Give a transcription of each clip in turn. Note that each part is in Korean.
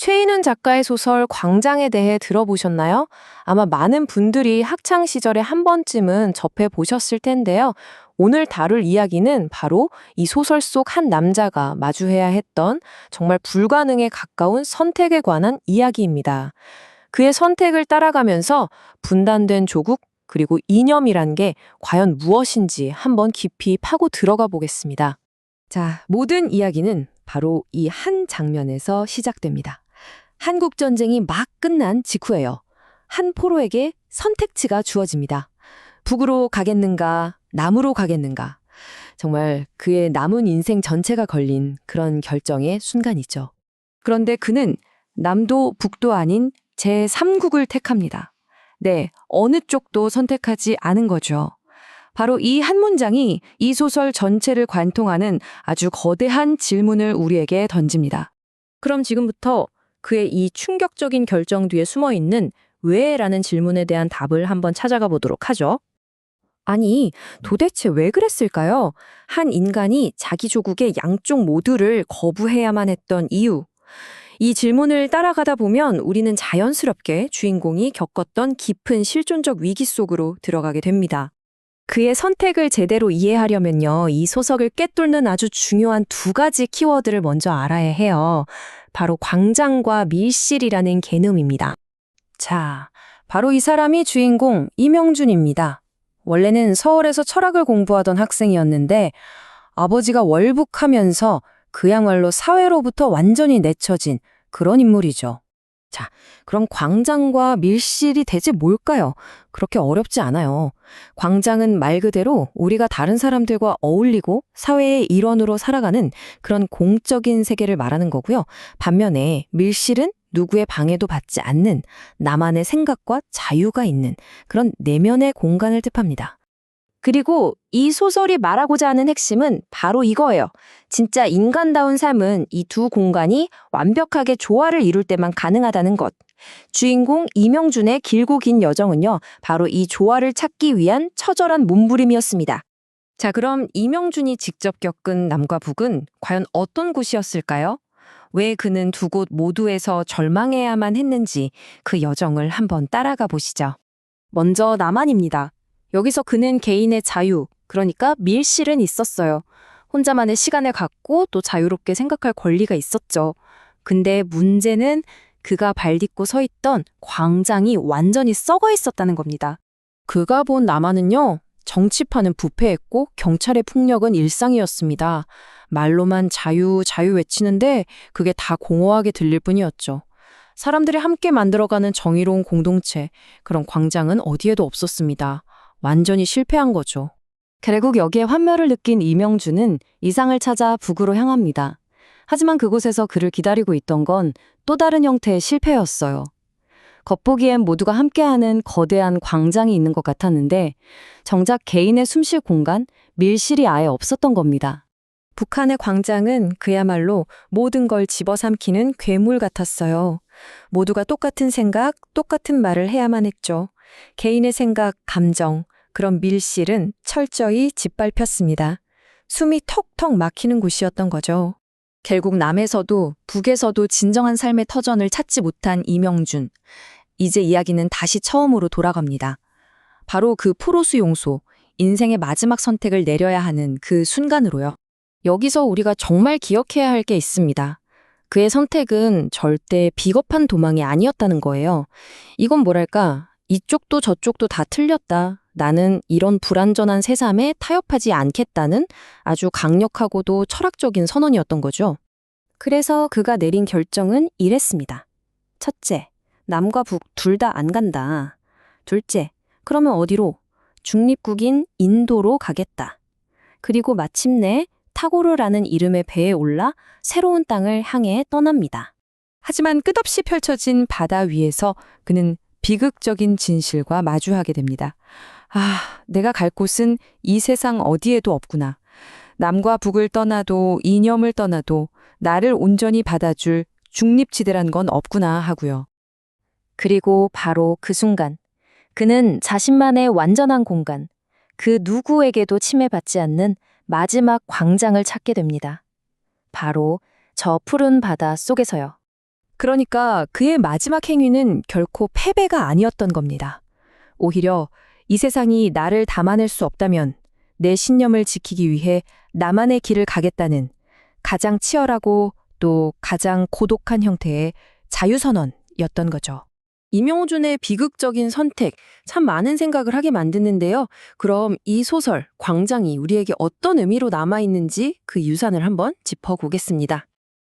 최인훈 작가의 소설 광장에 대해 들어보셨나요? 아마 많은 분들이 학창 시절에 한 번쯤은 접해 보셨을 텐데요. 오늘 다룰 이야기는 바로 이 소설 속 한 남자가 마주해야 했던 정말 불가능에 가까운 선택에 관한 이야기입니다. 그의 선택을 따라가면서 분단된 조국, 그리고 이념이란 게 과연 무엇인지 한번 깊이 파고 들어가 보겠습니다. 자, 모든 이야기는 바로 이 한 장면에서 시작됩니다. 한국 전쟁이 막 끝난 직후예요. 한 포로에게 선택지가 주어집니다. 북으로 가겠는가, 남으로 가겠는가. 정말 그의 남은 인생 전체가 걸린 그런 결정의 순간이죠. 그런데 그는 남도 북도 아닌 제3국을 택합니다. 네, 어느 쪽도 선택하지 않은 거죠. 바로 이 한 문장이 이 소설 전체를 관통하는 아주 거대한 질문을 우리에게 던집니다. 그럼 지금부터 그의 이 충격적인 결정 뒤에 숨어있는 왜라는 질문에 대한 답을 한번 찾아가 보도록 하죠. 아니, 도대체 왜 그랬을까요? 한 인간이 자기 조국의 양쪽 모두를 거부해야만 했던 이유. 이 질문을 따라가다 보면 우리는 자연스럽게 주인공이 겪었던 깊은 실존적 위기 속으로 들어가게 됩니다. 그의 선택을 제대로 이해하려면요, 이 소설을 꿰뚫는 아주 중요한 두 가지 키워드를 먼저 알아야 해요. 바로 광장과 밀실이라는 개념입니다. 자, 바로 이 사람이 주인공 이명준입니다. 원래는 서울에서 철학을 공부하던 학생이었는데 아버지가 월북하면서 그야말로 사회로부터 완전히 내쳐진 그런 인물이죠. 자, 그럼 광장과 밀실이 대체 뭘까요? 그렇게 어렵지 않아요. 광장은 말 그대로 우리가 다른 사람들과 어울리고 사회의 일원으로 살아가는 그런 공적인 세계를 말하는 거고요. 반면에 밀실은 누구의 방해도 받지 않는 나만의 생각과 자유가 있는 그런 내면의 공간을 뜻합니다. 그리고 이 소설이 말하고자 하는 핵심은 바로 이거예요. 진짜 인간다운 삶은 이 두 공간이 완벽하게 조화를 이룰 때만 가능하다는 것. 주인공 이명준의 길고 긴 여정은요, 바로 이 조화를 찾기 위한 처절한 몸부림이었습니다. 자, 그럼 이명준이 직접 겪은 남과 북은 과연 어떤 곳이었을까요? 왜 그는 두 곳 모두에서 절망해야만 했는지 그 여정을 한번 따라가 보시죠. 먼저 남한입니다. 여기서 그는 개인의 자유, 그러니까 밀실은 있었어요. 혼자만의 시간을 갖고 또 자유롭게 생각할 권리가 있었죠. 근데 문제는 그가 발딛고 서 있던 광장이 완전히 썩어 있었다는 겁니다. 그가 본 남한은요, 정치판은 부패했고 경찰의 폭력은 일상이었습니다. 말로만 자유, 자유 외치는데 그게 다 공허하게 들릴 뿐이었죠. 사람들이 함께 만들어가는 정의로운 공동체, 그런 광장은 어디에도 없었습니다. 완전히 실패한 거죠. 결국 여기에 환멸을 느낀 이명준은 이상을 찾아 북으로 향합니다. 하지만 그곳에서 그를 기다리고 있던 건 또 다른 형태의 실패였어요. 겉보기엔 모두가 함께하는 거대한 광장이 있는 것 같았는데 정작 개인의 숨쉴 공간, 밀실이 아예 없었던 겁니다. 북한의 광장은 그야말로 모든 걸 집어삼키는 괴물 같았어요. 모두가 똑같은 생각, 똑같은 말을 해야만 했죠. 개인의 생각, 감정, 그런 밀실은 철저히 짓밟혔습니다. 숨이 턱턱 막히는 곳이었던 거죠. 결국 남에서도 북에서도 진정한 삶의 터전을 찾지 못한 이명준. 이제 이야기는 다시 처음으로 돌아갑니다. 바로 그 포로수 용소, 인생의 마지막 선택을 내려야 하는 그 순간으로요. 여기서 우리가 정말 기억해야 할 게 있습니다. 그의 선택은 절대 비겁한 도망이 아니었다는 거예요. 이건 뭐랄까, 이쪽도 저쪽도 다 틀렸다. 나는 이런 불완전한 세상에 타협하지 않겠다는 아주 강력하고도 철학적인 선언이었던 거죠. 그래서 그가 내린 결정은 이랬습니다. 첫째, 남과 북 둘 다 안 간다. 둘째, 그러면 어디로? 중립국인 인도로 가겠다. 그리고 마침내 타고르라는 이름의 배에 올라 새로운 땅을 향해 떠납니다. 하지만 끝없이 펼쳐진 바다 위에서 그는 비극적인 진실과 마주하게 됩니다. 아, 내가 갈 곳은 이 세상 어디에도 없구나. 남과 북을 떠나도 이념을 떠나도 나를 온전히 받아줄 중립지대란 건 없구나 하고요. 그리고 바로 그 순간, 그는 자신만의 완전한 공간, 그 누구에게도 침해받지 않는 마지막 광장을 찾게 됩니다. 바로 저 푸른 바다 속에서요. 그러니까 그의 마지막 행위는 결코 패배가 아니었던 겁니다. 오히려 이 세상이 나를 담아낼 수 없다면 내 신념을 지키기 위해 나만의 길을 가겠다는 가장 치열하고 또 가장 고독한 형태의 자유선언이었던 거죠. 임영준의 비극적인 선택, 참 많은 생각을 하게 만드는데요. 그럼 이 소설, 광장이 우리에게 어떤 의미로 남아있는지 그 유산을 한번 짚어보겠습니다.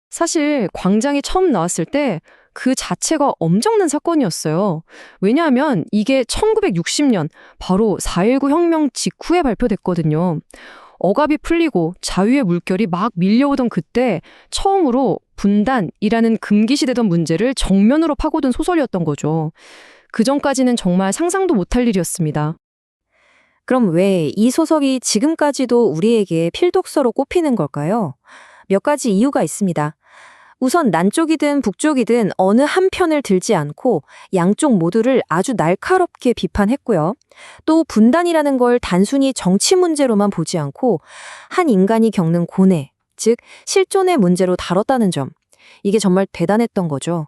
사실 광장이 처음 나왔을 때 그 자체가 엄청난 사건이었어요. 왜냐하면 이게 1960년 바로 4.19 혁명 직후에 발표됐거든요. 억압이 풀리고 자유의 물결이 막 밀려오던 그때 처음으로 분단이라는 금기시되던 문제를 정면으로 파고든 소설이었던 거죠. 그전까지는 정말 상상도 못할 일이었습니다. 그럼 왜 이 소설이 지금까지도 우리에게 필독서로 꼽히는 걸까요? 몇 가지 이유가 있습니다. 우선 남쪽이든 북쪽이든 어느 한 편을 들지 않고 양쪽 모두를 아주 날카롭게 비판했고요. 또 분단이라는 걸 단순히 정치 문제로만 보지 않고 한 인간이 겪는 고뇌, 즉 실존의 문제로 다뤘다는 점. 이게 정말 대단했던 거죠.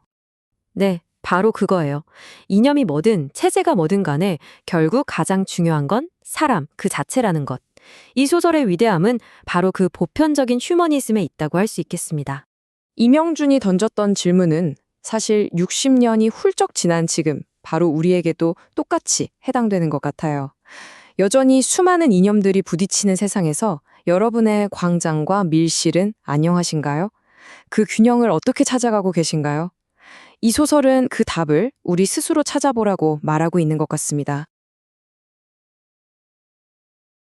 네, 바로 그거예요. 이념이 뭐든 체제가 뭐든 간에 결국 가장 중요한 건 사람 그 자체라는 것. 이 소설의 위대함은 바로 그 보편적인 휴머니즘에 있다고 할 수 있겠습니다. 임영준이 던졌던 질문은 사실 60년이 훌쩍 지난 지금 바로 우리에게도 똑같이 해당되는 것 같아요. 여전히 수많은 이념들이 부딪히는 세상에서 여러분의 광장과 밀실은 안녕하신가요? 그 균형을 어떻게 찾아가고 계신가요? 이 소설은 그 답을 우리 스스로 찾아보라고 말하고 있는 것 같습니다.